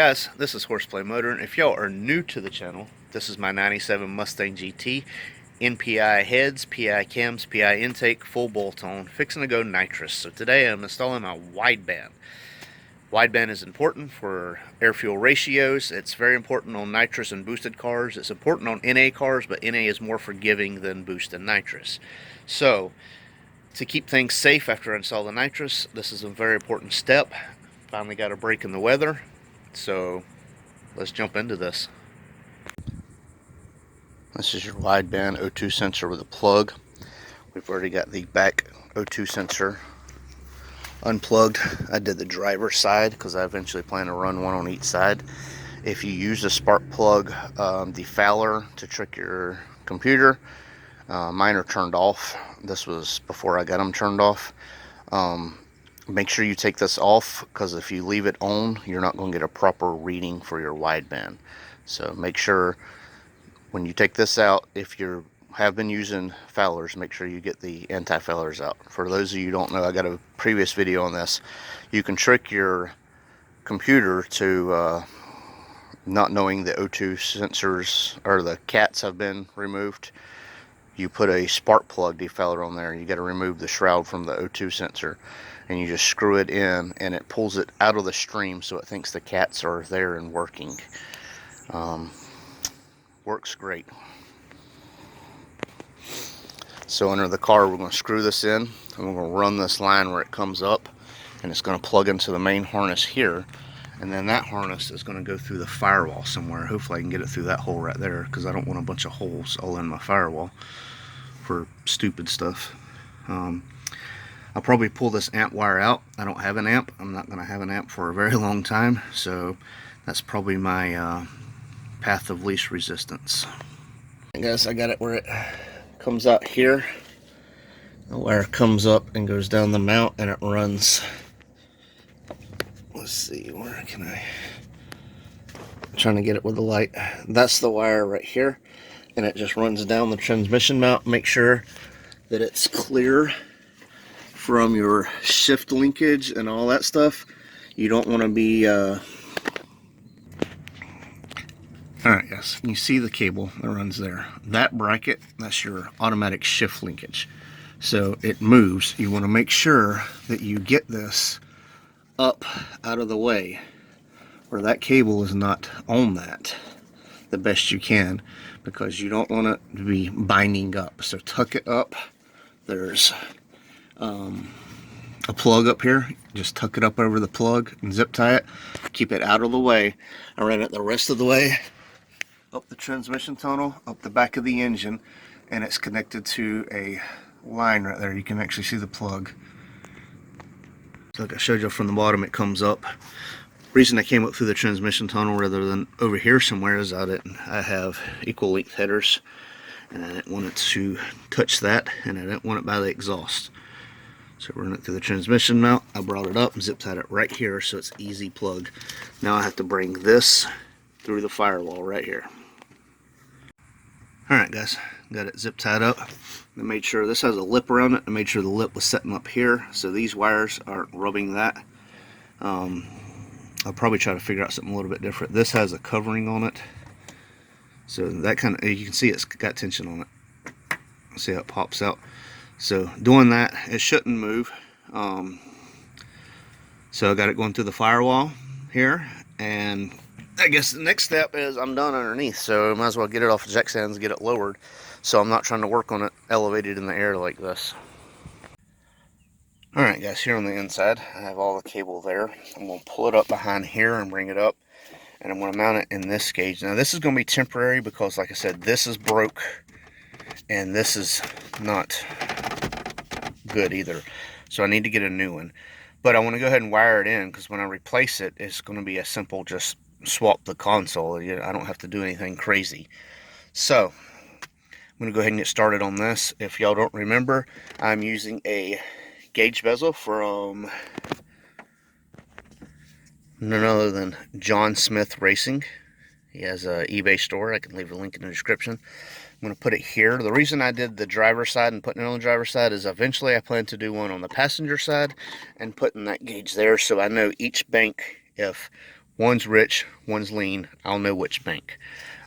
Guys, this is Horseplay Motor, and if y'all are new to the channel, this is my 97 Mustang GT, NPI heads, PI cams, PI intake, full bolt-on, fixing to go nitrous. So today I'm installing my wideband. Wideband is important for air-fuel ratios. It's very important on nitrous and boosted cars. It's important on NA cars, but NA is more forgiving than boost and nitrous. So, to keep things safe after I install the nitrous, this is a very important step. Finally got a break in the weather. So let's jump into this. This is your wideband O2 sensor with a plug. We've already got the back O2 sensor unplugged. I did the driver's side because I eventually plan to run one on each side. If you use a spark plug defouler to trick your computer, mine are turned off. This was before I got them turned off. Make sure you take this off, because if you leave it on, you're not going to get a proper reading for your wideband. So make sure when you take this out, if you have been using foulers, make sure you get the anti-foulers out. For those of you who don't know, I got a previous video on this. You can trick your computer to not knowing the O2 sensors or the cats have been removed. You put a spark plug defouler on there. You got to remove the shroud from the O2 sensor, and you just screw it in, and it pulls it out of the stream, so it thinks the cats are there and working. Works great. So under the car, we're going to screw this in, and we're going to run this line where it comes up, and it's going to plug into the main harness here, and then that harness is going to go through the firewall somewhere. Hopefully I can get it through that hole right there, because I don't want a bunch of holes all in my firewall for stupid stuff. I'll probably pull this amp wire out. I don't have an amp. I'm not going to have an amp for a very long time, so that's probably my path of least resistance. I guess I got it where it comes out here. The wire comes up and goes down the mount, and it runs. Let's see, where can I'm trying to get it with the light. That's the wire right here, and it just runs down the transmission mount. Make sure that it's clear from your shift linkage and all that stuff. You don't want to be alright guys, you see the cable that runs there. That bracket, that's your automatic shift linkage, so it moves. You want to make sure that you get this up out of the way where that cable is not on that the best you can, because you don't want it to be binding up. So tuck it up. There's a plug up here. Just tuck it up over the plug and zip tie it. Keep it out of the way. I ran it the rest of the way up the transmission tunnel, up the back of the engine, and it's connected to a line right there. You can actually see the plug. So like I showed you from the bottom, it comes up. Reason I came up through the transmission tunnel rather than over here somewhere is I have equal length headers, and I didn't want it to touch that, and I didn't want it by the exhaust. So run it through the transmission mount. I brought it up and zip tied it right here, so it's easy plug. Now I have to bring this through the firewall right here. Alright guys, got it zip tied up. I made sure this has a lip around it. I made sure the lip was setting up here, so these wires aren't rubbing that. I'll probably try to figure out something a little bit different. This has a covering on it, so that kind of, you can see it's got tension on it. See how it pops out. So doing that, it shouldn't move. So I got it going through the firewall here, and I guess the next step is I'm done underneath, so I might as well get it off the jack stands and get it lowered, so I'm not trying to work on it elevated in the air like this. Alright guys, here on the inside I have all the cable there. I'm going to pull it up behind here and bring it up, and I'm going to mount it in this gauge. Now this is going to be temporary because, like I said, this is broke and this is not good either, so I need to get a new one. But I want to go ahead and wire it in, because when I replace it, it's going to be a simple just swap the console. I don't have to do anything crazy. So I'm going to go ahead and get started on this. If y'all don't remember, I'm using a gauge bezel from none other than John Smith Racing. He has an eBay store. I can leave a link in the description. I'm going to put it here. The reason I did the driver's side and putting it on the driver's side is eventually I plan to do one on the passenger side and putting that gauge there, so I know each bank, if One's rich, one's lean. I'll know which bank.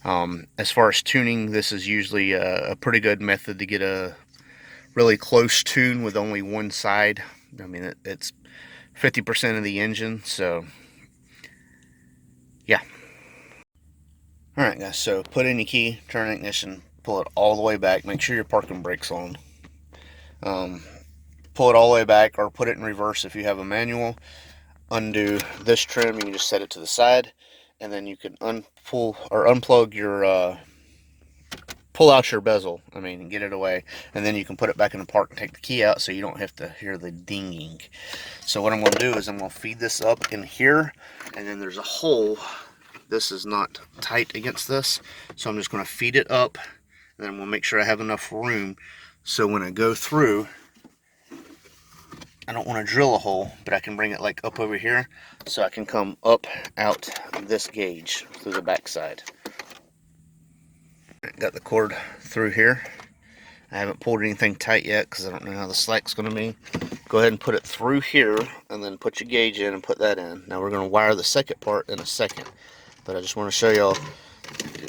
As far as tuning, this is usually a pretty good method to get a really close tune with only one side. I mean, it's 50% of the engine, so yeah. Alright guys, so put in your key, turn ignition, pull it all the way back, make sure your parking brake's on. Pull it all the way back, or put it in reverse if you have a manual. Undo this trim, you can just set it to the side, and then you can unplug your pull out your bezel, and get it away, and then you can put it back in the park and take the key out so you don't have to hear the dinging. So what I'm going to do is I'm going to feed this up in here, and then there's a hole. This is not tight against this, so I'm just going to feed it up, and then I'm going to make sure I have enough room so when I go through, I don't want to drill a hole, but I can bring it like up over here so I can come up out this gauge through the back side. Got the cord through here. I haven't pulled anything tight yet because I don't know how the slack's going to be. Go ahead and put it through here and then put your gauge in and put that in. Now we're going to wire the second part in a second, but I just want to show y'all,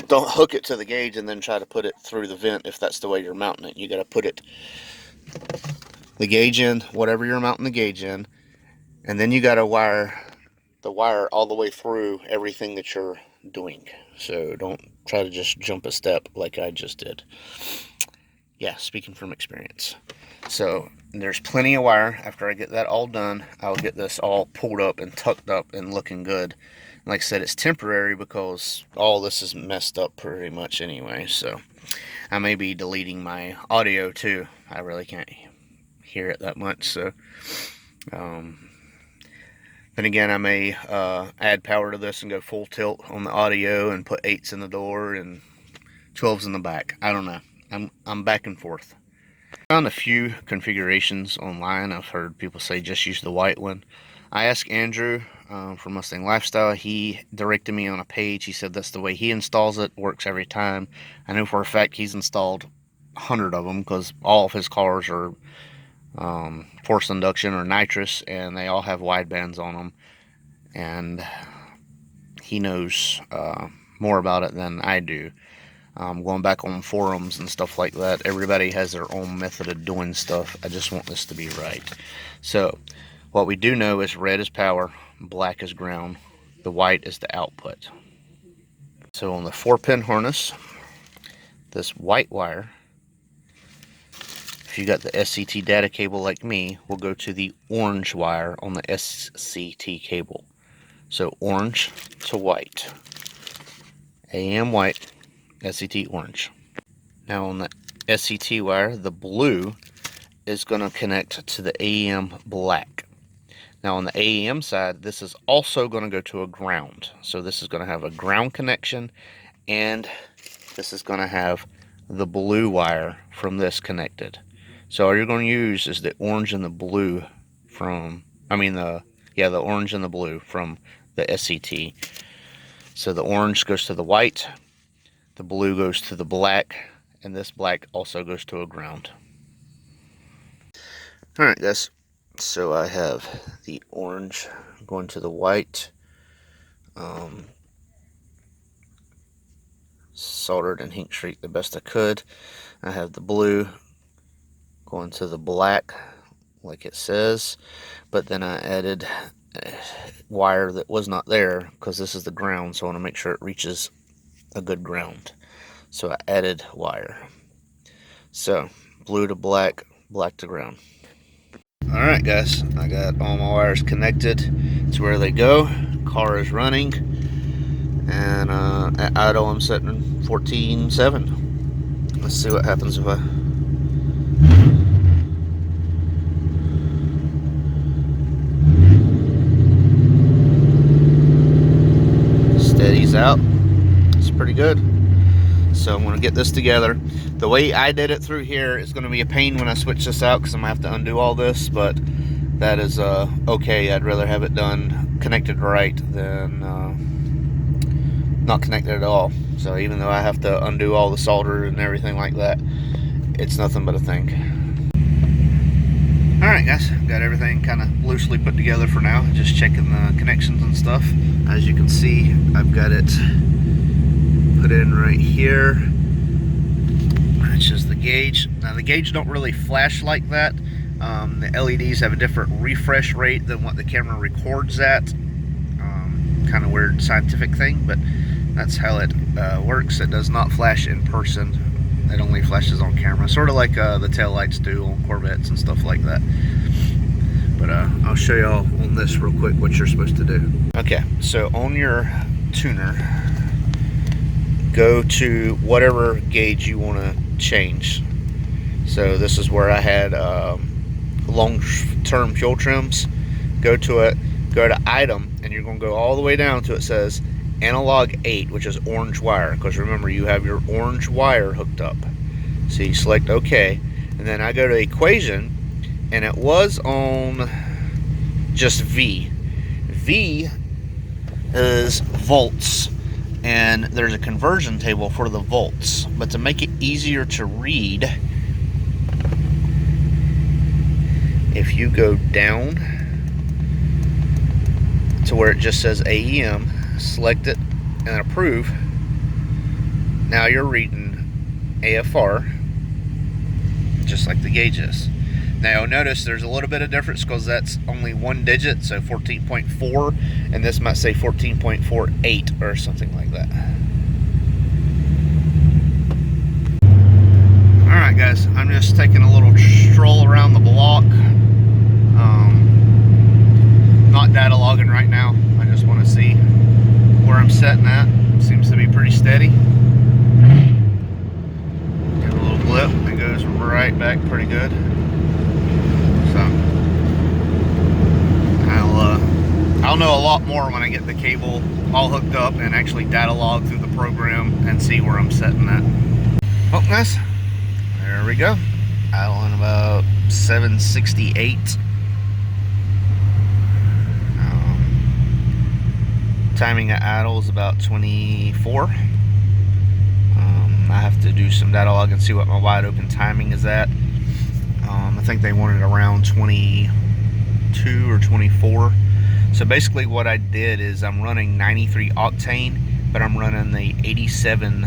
don't hook it to the gauge and then try to put it through the vent if that's the way you're mounting it. You got to put the gauge in, whatever you're mounting the gauge in, and then you got to wire the wire all the way through everything that you're doing. So don't try to just jump a step like I just did. Yeah, speaking from experience. So there's plenty of wire. After I get that all done, I'll get this all pulled up and tucked up and looking good. Like I said, it's temporary because all this is messed up pretty much anyway. So I may be deleting my audio too. I really can't hear it that much. So then again, I may add power to this and go full tilt on the audio and put 8s in the door and 12s in the back. I don't know. I'm back and forth. I found a few configurations online. I've heard people say just use the white one. I asked Andrew from Mustang Lifestyle. He directed me on a page. He said that's the way he installs it. Works every time. I know for a fact he's installed 100 of them because all of his cars are forced induction or nitrous, and they all have widebands on them. And he knows more about it than I do. Going back on forums and stuff like that, everybody has their own method of doing stuff. I just want this to be right. So what we do know is red is power, black is ground, the white is the output. So on the 4-pin harness, this white wire, if you got the SCT data cable like me, will go to the orange wire on the SCT cable. So orange to white, AEM white, SCT orange. Now on the SCT wire, the blue is going to connect to the AEM black. Now on the AEM side, this is also going to go to a ground. So this is going to have a ground connection, and this is going to have the blue wire from this connected. So all you're going to use is the orange and the blue from, the orange and the blue from the SCT. So the orange goes to the white, the blue goes to the black, and this black also goes to a ground. Alright guys, so I have the orange going to the white, soldered and heat shrink the best I could. I have the blue going to the black like it says, but then I added a wire that was not there because this is the ground, so I want to make sure it reaches a good ground. So I added wire. So blue to black, black to ground. Alright guys, I got all my wires connected to where they go. Car is running, and at idle I'm setting 14.7. Let's see what happens if I steadies out. It's pretty good. So I'm going to get this together. The way I did it through here is going to be a pain when I switch this out because I'm going to have to undo all this, but that is okay. I'd rather have it done connected right than not connected at all. So even though I have to undo all the solder and everything like that, it's nothing but a thing. Alright guys, got everything kind of loosely put together for now. Just checking the connections and stuff. As you can see, I've got it put in right here. Which is the gauge. Now the gauge don't really flash like that. The LEDs have a different refresh rate than what the camera records at. Kind of weird scientific thing, but that's how it works. It does not flash in person. It only flashes on camera, sort of like the tail lights do on Corvettes and stuff like that. But I'll show y'all on this real quick what you're supposed to do. Okay, so on your tuner, go to whatever gauge you want to change. So this is where I had long-term fuel trims. Go to it, go to item, and you're going to go all the way down to it says analog 8, which is orange wire, because remember you have your orange wire hooked up. So you select OK, and then I go to equation, and it was on just V. V is volts, and there's a conversion table for the volts, but to make it easier to read, if you go down to where it just says AEM, select it and approve. Now you're reading AFR just like the gauge is. Now you'll notice there's a little bit of difference because that's only one digit, so 14.4, and this might say 14.48 or something like that. Alright guys, I'm just taking a little stroll around the block. Not data logging right now. I just want to see where I'm setting at. Seems to be pretty steady. Get a little blip. It goes right back pretty good. So I'll know a lot more when I get the cable all hooked up and actually data log through the program and see where I'm setting at. Oh, nice. There we go. Idling about 768. Timing at idle is about 24. I have to do some data log and see what my wide open timing is at. I think they wanted around 22 or 24. So basically what I did is I'm running 93 octane, but I'm running the 87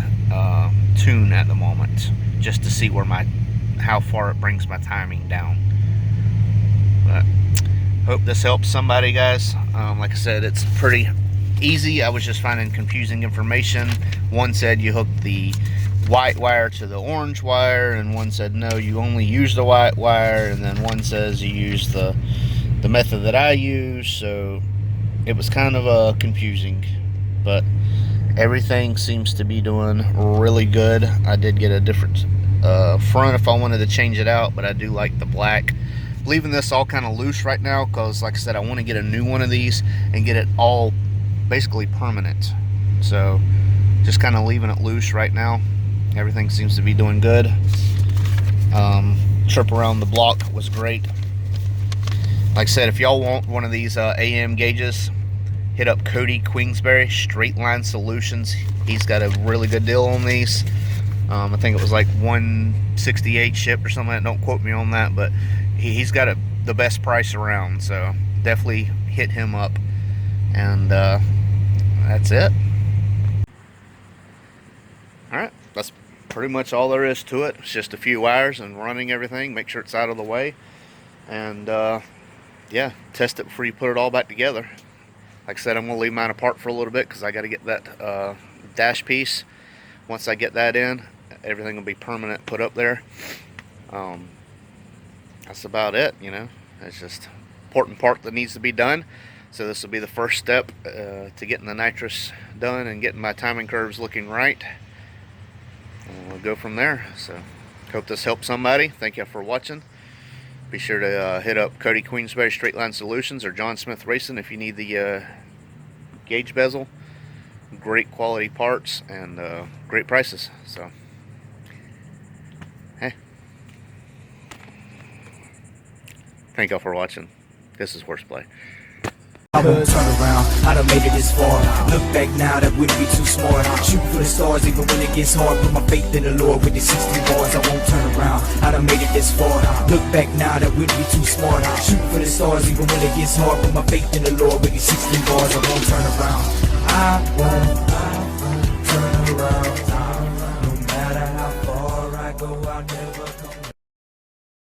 tune at the moment, just to see where how far it brings my timing down. But hope this helps somebody, guys. Like I said, it's pretty easy. I was just finding confusing information. One said you hook the white wire to the orange wire, and one said no, you only use the white wire, and then one says you use the method that I use. So it was kind of confusing, but everything seems to be doing really good. I did get a different front if I wanted to change it out, but I do like the black. Leaving this all kind of loose right now because, like I said, I want to get a new one of these and get it all basically permanent. So just kind of leaving it loose right now. Everything seems to be doing good. Trip around the block was great. Like I said, if y'all want one of these AEM gauges, hit up Cody Queensberry, Straight Line Solutions. He's got a really good deal on these. I think it was like 168 shipped or something. Don't quote me on that, but he's got the best price around. So definitely hit him up. And that's it. Alright, that's pretty much all there is to it. It's just a few wires and running everything, make sure it's out of the way, and yeah, test it before you put it all back together. Like I said, I'm going to leave mine apart for a little bit because I got to get that dash piece. Once I get that in, everything will be permanent put up there. That's about it, you know. It's just important part that needs to be done. So this will be the first step to getting the nitrous done and getting my timing curves looking right. And we'll go from there. So hope this helps somebody. Thank you for watching. Be sure to hit up Cody Queensberry Straight Line Solutions or John Smith Racing if you need the gauge bezel. Great quality parts and great prices. So hey, thank y'all for watching. This is Horseplay. I won't turn around, I done made it this far. Look back now, that wouldn't be too smart. Shoot for the stars even when it gets hard. Put my faith in the Lord with the 16 bars. I won't turn around, I done made it this far. Look back now, that wouldn't be too smart. Shoot for the stars even when it gets hard. Put my faith in the Lord with the 16 bars. I won't turn around, I won't turn around. No matter how far I go, I'll never